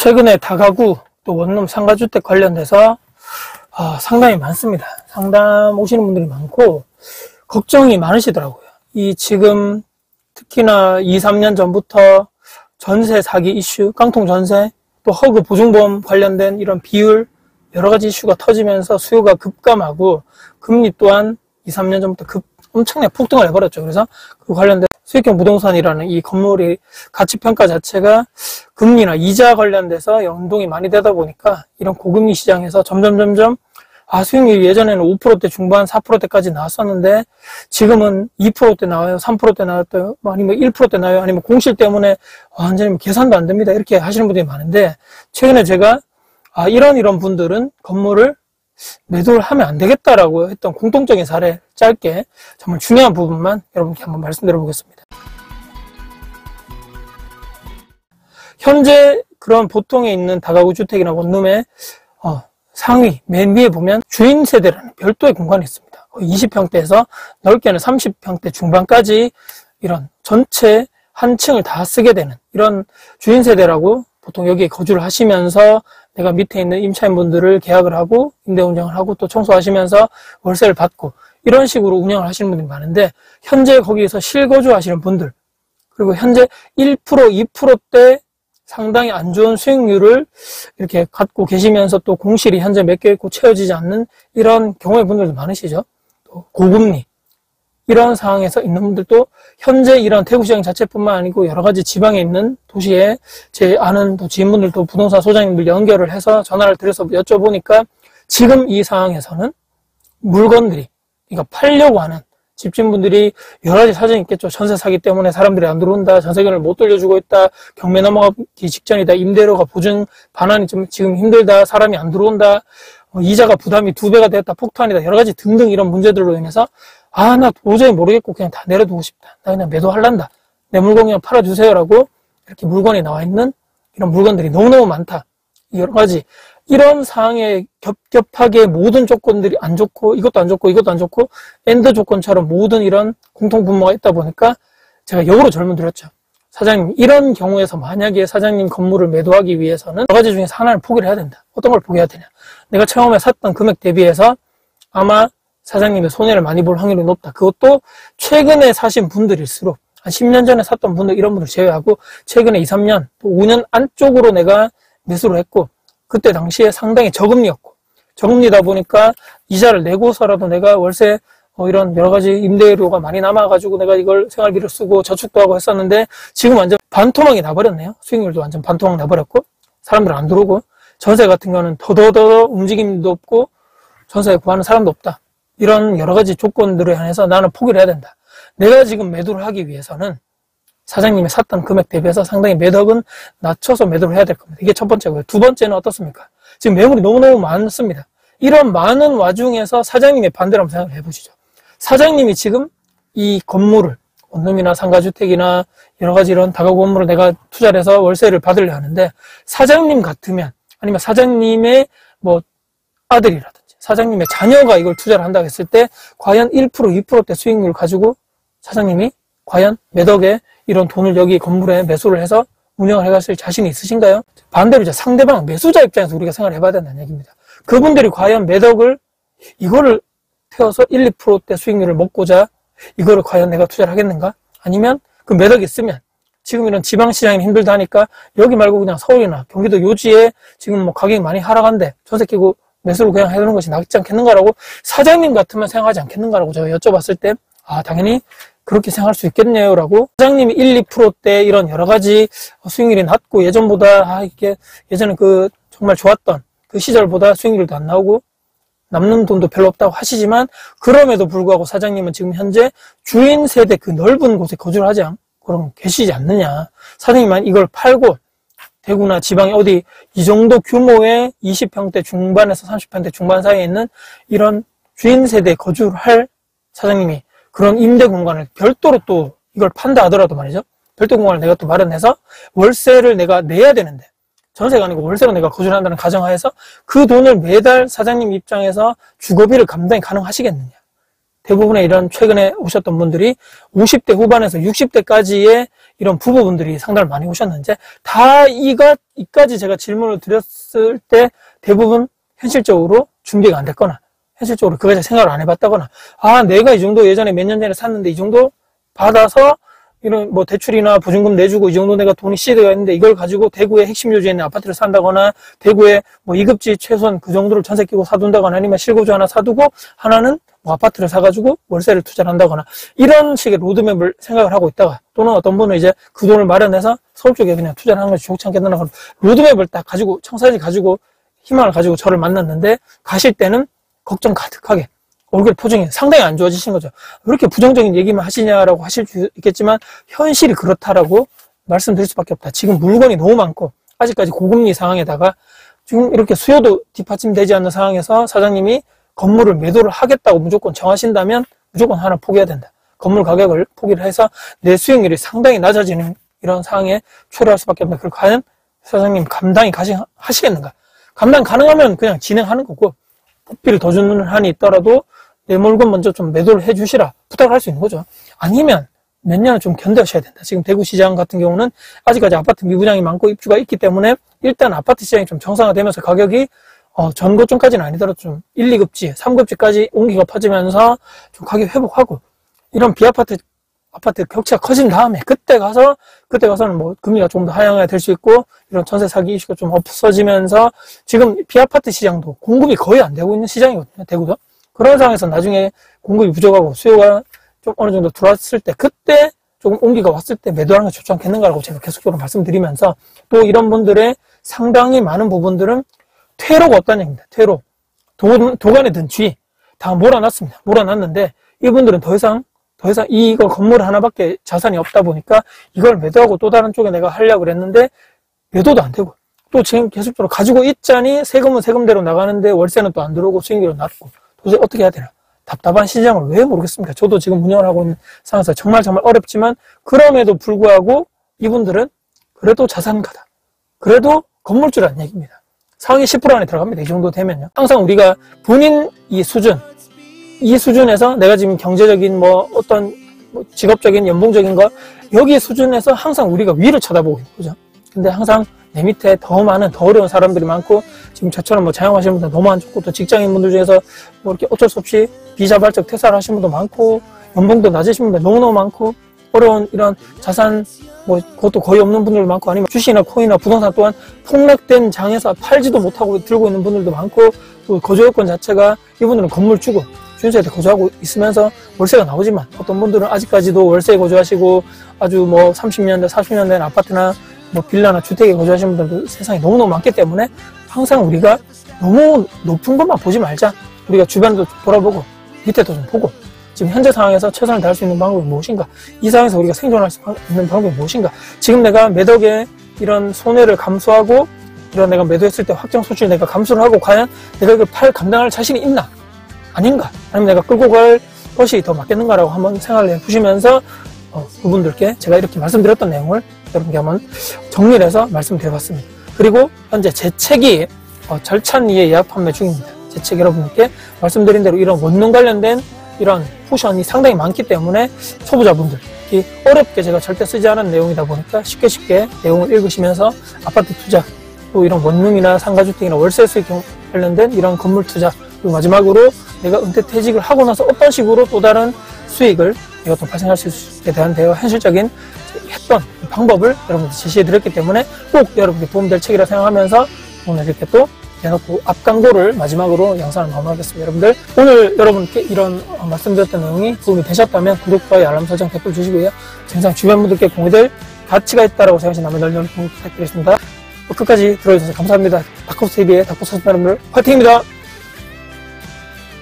최근에 다가구 또 원룸 상가주택 관련돼서 상담이 많습니다. 상담 오시는 분들이 많고 걱정이 많으시더라고요. 이 지금 특히나 2, 3년 전부터 전세 사기 이슈, 깡통 전세, 또 허그 보증보험 관련된 이런 비율 여러 가지 이슈가 터지면서 수요가 급감하고 금리 또한 2, 3년 전부터 엄청나게 폭등을 해버렸죠. 그래서 그 관련된 수익형 부동산이라는 이 건물이 가치평가 자체가 금리나 이자 관련돼서 연동이 많이 되다 보니까 이런 고금리 시장에서 점점 수익률이 예전에는 5%대 중반 4%대까지 나왔었는데 지금은 2%대 나와요, 3%대 나왔어요, 아니면 1%대 나와요, 아니면 공실 때문에 완전히 계산도 안 됩니다, 이렇게 하시는 분들이 많은데, 최근에 제가 이런 분들은 건물을 매도를 하면 안 되겠다라고 했던 공통적인 사례 짧게 정말 중요한 부분만 여러분께 한번 말씀드려 보겠습니다. 현재 그런 보통에 있는 다가구 주택이나 원룸의 상위 맨 위에 보면 주인 세대라는 별도의 공간이 있습니다. 20평대에서 넓게는 30평대 중반까지 이런 전체 한 층을 다 쓰게 되는 이런 주인 세대라고, 보통 여기에 거주를 하시면서 내가 밑에 있는 임차인분들을 계약을 하고 임대 운영을 하고 또 청소하시면서 월세를 받고 이런 식으로 운영을 하시는 분들이 많은데, 현재 거기에서 실거주 하시는 분들, 그리고 현재 1%, 2%대 상당히 안 좋은 수익률을 이렇게 갖고 계시면서 또 공실이 현재 몇 개 있고 채워지지 않는 이런 경우의 분들도 많으시죠. 또 고금리 이런 상황에서 있는 분들도 현재 이런 대구시장 자체뿐만 아니고 여러 가지 지방에 있는 도시에 제 아는 또 지인분들도 부동산 소장님들 연결을 해서 전화를 드려서 여쭤보니까 지금 이 상황에서는 물건들이, 그러니까 팔려고 하는 집주인분들이 여러 가지 사정이 있겠죠. 전세 사기 때문에 사람들이 안 들어온다, 전세금을 못 돌려주고 있다, 경매 넘어가기 직전이다, 임대료가 보증 반환이 지금 힘들다, 사람이 안 들어온다, 이자가 부담이 2배가 됐다, 폭탄이다, 여러 가지 등등 이런 문제들로 인해서 나 도저히 모르겠고 그냥 다 내려두고 싶다, 나 그냥 매도할란다, 내 물건 그냥 팔아주세요라고 이렇게 물건이 나와 있는 이런 물건들이 너무너무 많다. 여러 가지 이런 상황에 겹겹하게 모든 조건들이 안 좋고 이것도 안 좋고 이것도 안 좋고 엔드 조건처럼 모든 이런 공통분모가 있다 보니까 제가 역으로 질문 드렸죠. 사장님, 이런 경우에서 만약에 사장님 건물을 매도하기 위해서는 여러 가지 중에서 하나를 포기를 해야 된다. 어떤 걸 포기해야 되냐? 내가 처음에 샀던 금액 대비해서 아마 사장님의 손해를 많이 볼 확률이 높다. 그것도 최근에 사신 분들일수록 한 10년 전에 샀던 분들, 이런 분들 제외하고 최근에 2, 3년, 또 5년 안쪽으로 내가 매수를 했고 그때 당시에 상당히 저금리였고, 저금리다 보니까 이자를 내고서라도 내가 월세 이런 여러 가지 임대료가 많이 남아가지고 내가 이걸 생활비를 쓰고 저축도 하고 했었는데 지금 완전 반토막이 나버렸네요. 수익률도 완전 반토막 나버렸고 사람들 안 들어오고 전세 같은 경우는 더더더 움직임도 없고 전세 구하는 사람도 없다. 이런 여러 가지 조건들에 한해서 나는 포기를 해야 된다. 내가 지금 매도를 하기 위해서는 사장님이 샀던 금액 대비해서 상당히 매덕은 낮춰서 매도를 해야 될 겁니다. 이게 첫 번째고요. 두 번째는 어떻습니까? 지금 매물이 너무너무 많습니다. 이런 많은 와중에서 사장님의 반대를 한번 생각해 보시죠. 사장님이 지금 이 건물을, 원룸이나 상가주택이나 여러 가지 이런 다가구 건물을 내가 투자를 해서 월세를 받으려 하는데, 사장님 같으면, 아니면 사장님의 아들이라든지 사장님의 자녀가 이걸 투자를 한다고 했을 때 과연 1%, 2%대 수익률을 가지고 사장님이 과연 매덕에 이런 돈을 여기 건물에 매수를 해서 운영을 해갔을 자신이 있으신가요? 반대로 이제 상대방 매수자 입장에서 우리가 생각을 해봐야 된다는 얘기입니다. 그분들이 과연 매덕을 이거를 태워서 1, 2%대 수익률을 먹고자 이거를 과연 내가 투자를 하겠는가? 아니면 그 매덕이 있으면 지금 이런 지방시장이 힘들다 하니까 여기 말고 그냥 서울이나 경기도 요지에 지금 가격이 많이 하락한데 전세 끼고 매수를 그냥 해두는 것이 낫지 않겠는가라고 사장님 같으면 생각하지 않겠는가라고 제가 여쭤봤을 때 당연히 그렇게 생각할 수 있겠네요 라고, 사장님이 1, 2%대 이런 여러 가지 수익률이 낮고 예전보다 이게 예전에 그 정말 좋았던 그 시절보다 수익률도 안 나오고 남는 돈도 별로 없다고 하시지만, 그럼에도 불구하고 사장님은 지금 현재 주인 세대 그 넓은 곳에 거주를 하지 않고 계시지 않느냐. 사장님만 이걸 팔고 대구나 지방에 어디 이 정도 규모의 20평대 중반에서 30평대 중반 사이에 있는 이런 주인 세대에 거주를 할 사장님이 그런 임대 공간을 별도로 또 이걸 판다 하더라도 말이죠. 별도 공간을 내가 또 마련해서 월세를 내가 내야 되는데, 전세가 아니고 월세로 내가 거주를 한다는 가정하에서 그 돈을 매달 사장님 입장에서 주거비를 감당이 가능하시겠느냐. 대부분의 이런 최근에 오셨던 분들이 50대 후반에서 60대까지의 이런 부부분들이 상담을 많이 오셨는데, 다 이까지 제가 질문을 드렸을 때 대부분 현실적으로 준비가 안 됐거나, 현실적으로 그까지 생각을 안 해봤다거나, 내가 이 정도 예전에 몇 년 전에 샀는데 이 정도 받아서 이런 뭐 대출이나 보증금 내주고 이 정도 내가 돈이 시드가 있는데 이걸 가지고 대구의 핵심 요지에 있는 아파트를 산다거나, 대구에 뭐 2급지 최소한 그 정도를 전세 끼고 사둔다거나, 아니면 실거주 하나 사두고 하나는 뭐 아파트를 사가지고 월세를 투자를 한다거나, 이런 식의 로드맵을 생각을 하고 있다가, 또는 어떤 분은 이제 그 돈을 마련해서 서울 쪽에 그냥 투자를 하는 것이 좋지 않겠나, 로드맵을 딱 가지고, 청사지 가지고 희망을 가지고 저를 만났는데, 가실 때는 걱정 가득하게 얼굴 표정이 상당히 안 좋아지신 거죠. 왜 이렇게 부정적인 얘기만 하시냐라고 하실 수 있겠지만, 현실이 그렇다라고 말씀드릴 수밖에 없다. 지금 물건이 너무 많고 아직까지 고금리 상황에다가 지금 이렇게 수요도 뒷받침되지 않는 상황에서 사장님이 건물을 매도를 하겠다고 무조건 정하신다면 무조건 하나 포기해야 된다. 건물 가격을 포기를 해서 내 수익률이 상당히 낮아지는 이런 상황에 초래할 수밖에 없다. 그걸 과연 사장님 감당이 가능하시겠는가? 감당 가능하면 그냥 진행하는 거고, 복비를 더 주는 한이 있더라도 내 물건 먼저 좀 매도를 해주시라 부탁을 할 수 있는 거죠. 아니면 몇 년은 좀 견뎌셔야 된다. 지금 대구시장 같은 경우는 아직까지 아파트 미분양이 많고 입주가 있기 때문에 일단 아파트 시장이 좀 정상화되면서 가격이 전고점까지는 아니더라도 좀 1, 2급지, 3급지까지 온기가 퍼지면서 좀 가격 회복하고, 이런 비아파트 격차가 커진 다음에 그때 가서는 뭐 금리가 좀 더 하향해야 될 수 있고, 이런 전세 사기 이슈가 좀 없어지면서 지금 비아파트 시장도 공급이 거의 안 되고 있는 시장이거든요, 대구도. 그런 상황에서 나중에 공급이 부족하고 수요가 좀 어느 정도 들어왔을 때, 그때 조금 온기가 왔을 때 매도하는 게 좋지 않겠는가라고 제가 계속적으로 말씀드리면서, 또 이런 분들의 상당히 많은 부분들은 퇴로가 없다는 얘기입니다. 퇴로. 도관에 든 쥐 다 몰아놨습니다. 몰아놨는데 이분들은 더 이상 이거 건물 하나밖에 자산이 없다 보니까 이걸 매도하고 또 다른 쪽에 내가 하려고 그랬는데 매도도 안 되고, 또 지금 계속적으로 가지고 있자니 세금은 세금대로 나가는데 월세는 또 안 들어오고 수익률은 낮고, 도대체 어떻게 해야 되나? 답답한 시장을 왜 모르겠습니까? 저도 지금 운영을 하고 있는 상황에서 정말 어렵지만, 그럼에도 불구하고 이분들은 그래도 자산가다, 그래도 건물주라는 얘기입니다. 상위 10% 안에 들어갑니다. 이 정도 되면요. 항상 우리가 본인 이 수준에서 내가 지금 경제적인 어떤 직업적인 연봉적인 거, 여기 수준에서 항상 우리가 위를 쳐다보고 있는 거죠. 근데 항상 내 밑에 더 많은, 더 어려운 사람들이 많고, 지금 저처럼 자영하시는 분들 너무 안 좋고, 또 직장인분들 중에서 이렇게 어쩔 수 없이 비자발적 퇴사를 하시는 분도 많고, 연봉도 낮으신 분들 너무너무 많고, 어려운 이런 자산 그것도 거의 없는 분들도 많고, 아니면 주식이나 코인이나 부동산 또한 폭락된 장에서 팔지도 못하고 들고 있는 분들도 많고, 또 거주요건 자체가 이분들은 건물주고 주인세대 거주하고 있으면서 월세가 나오지만, 어떤 분들은 아직까지도 월세에 거주하시고 아주 30년대 40년 된 아파트나 빌라나 주택에 거주하시는 분들도 세상에 너무너무 많기 때문에, 항상 우리가 너무 높은 것만 보지 말자. 우리가 주변도 돌아보고 밑에도 좀 보고, 지금 현재 상황에서 최선을 다할 수 있는 방법이 무엇인가, 이 상황에서 우리가 생존할 수 있는 방법이 무엇인가, 지금 내가 매덕에 이런 손해를 감수하고, 이런 내가 매도했을 때 확정 수출 내가 감수를 하고, 과연 내가 이걸 감당할 자신이 있나 아닌가, 아니면 내가 끌고 갈 것이 더 맞겠는가라고 한번 생각을 해보시면서 그분들께 제가 이렇게 말씀드렸던 내용을 여러분께 한번 정리를 해서 말씀드려봤습니다. 그리고 현재 제 책이 절찬리에 예약 판매 중입니다. 제 책 여러분께 말씀드린 대로 이런 원룸 관련된 이런 포션이 상당히 많기 때문에 초보자분들, 어렵게 제가 절대 쓰지 않은 내용이다 보니까 쉽게 내용을 읽으시면서 아파트 투자, 또 이런 원룸이나 상가주택이나 월세 수익 관련된 이런 건물 투자, 그리고 마지막으로 내가 은퇴 퇴직을 하고 나서 어떤 식으로 또 다른 수익을 내가 또 발생할 수 있을지에 대한 현실적인 했던 방법을 여러분께 제시해 드렸기 때문에 꼭 여러분께 도움될 책이라 생각하면서 오늘 이렇게 또 대놓고 앞광고를 마지막으로 영상을 마무리하겠습니다. 여러분들, 오늘 여러분께 이런 말씀드렸던 내용이 도움이 되셨다면 구독과 알람 설정, 댓글 주시고요. 항상 주변 분들께 공유될 가치가 있다라고 생각하시는 남의 널널 공유 부탁드리겠습니다. 끝까지 들어주셔서 감사합니다. 다코스TV의 다코스 여러분들 화이팅입니다.